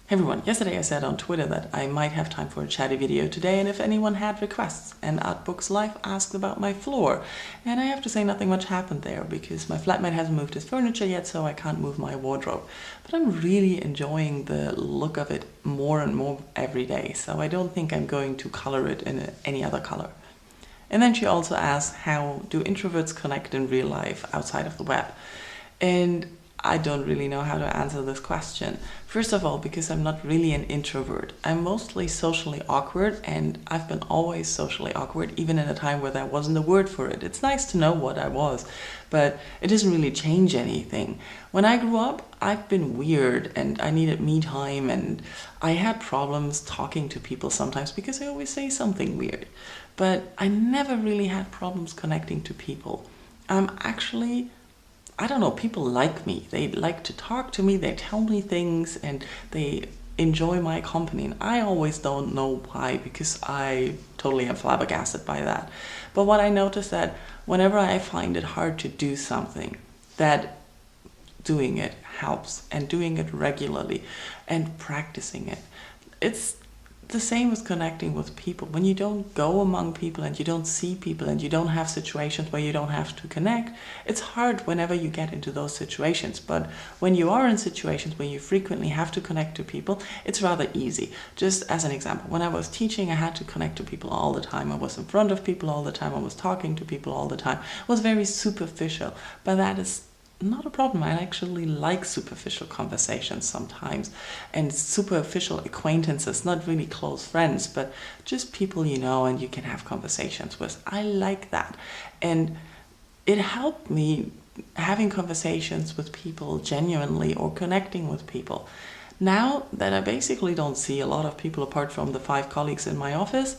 Hey everyone, yesterday I said on Twitter that I might have time for a chatty video today, and if anyone had requests, and Artbooks Live asked about my floor. And I have to say nothing much happened there because my flatmate hasn't moved his furniture yet, so I can't move my wardrobe. But I'm really enjoying the look of it more and more every day, so I don't think I'm going to color it in any other color. And then she also asked, how do introverts connect in real life outside of the web? And I don't really know how to answer this question. First of all, because I'm not really an introvert. I'm mostly socially awkward, and I've been always socially awkward, even in a time where there wasn't a word for it. It's nice to know what I was, but it doesn't really change anything. When I grew up, I've been weird, and I needed me time, and I had problems talking to people sometimes because I always say something weird. But I never really had problems connecting to people. I don't know, people like me. They like to talk to me, they tell me things, and they enjoy my company. And I always don't know why, because I totally am flabbergasted by that. But what I notice that whenever I find it hard to do something, that doing it helps, and doing it regularly and practicing it. It's the same as connecting with people. When you don't go among people and you don't see people and you don't have situations where you don't have to connect, it's hard whenever you get into those situations. But when you are in situations where you frequently have to connect to people, it's rather easy. Just as an example, when I was teaching, I had to connect to people all the time. I was in front of people all the time. I was talking to people all the time. It was very superficial, but that is not a problem. I actually like superficial conversations sometimes, and superficial acquaintances, not really close friends, but just people you know and you can have conversations with. I like that, and it helped me having conversations with people genuinely, or connecting with people. Now that I basically don't see a lot of people apart from the 5 colleagues in my office,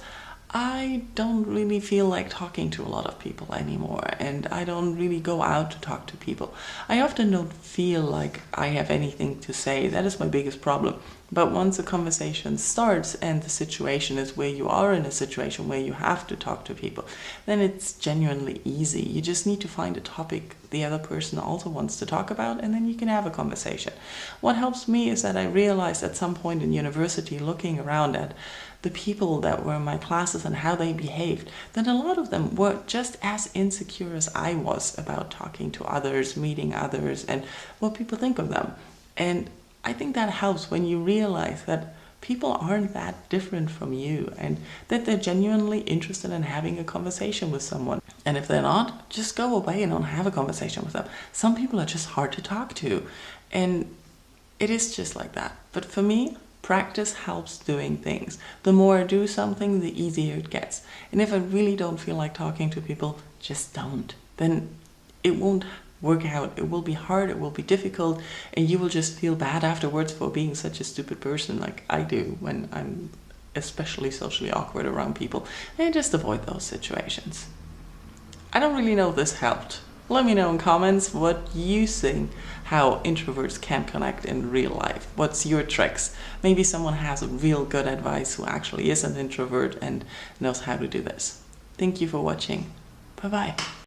I don't really feel like talking to a lot of people anymore, and I don't really go out to talk to people. I often don't feel like I have anything to say. That is my biggest problem. But once a conversation starts and the situation is where you are in a situation where you have to talk to people, then it's genuinely easy. You just need to find a topic the other person also wants to talk about, and then you can have a conversation. What helps me is that I realized at some point in university, looking around at the people that were in my classes and how they behaved, that a lot of them were just as insecure as I was about talking to others, meeting others, and what people think of them. And I think that helps when you realize that people aren't that different from you, and that they're genuinely interested in having a conversation with someone. And if they're not, just go away and don't have a conversation with them. Some people are just hard to talk to, and it is just like that. But for me, practice helps doing things. The more I do something, the easier it gets. And if I really don't feel like talking to people, just don't. Then it won't work out. It will be hard, it will be difficult, and you will just feel bad afterwards for being such a stupid person like I do when I'm especially socially awkward around people. And just avoid those situations. I don't really know if this helped. Let me know in comments what you think, how introverts can connect in real life. What's your tricks? Maybe someone has real good advice who actually is an introvert and knows how to do this. Thank you for watching. Bye-bye.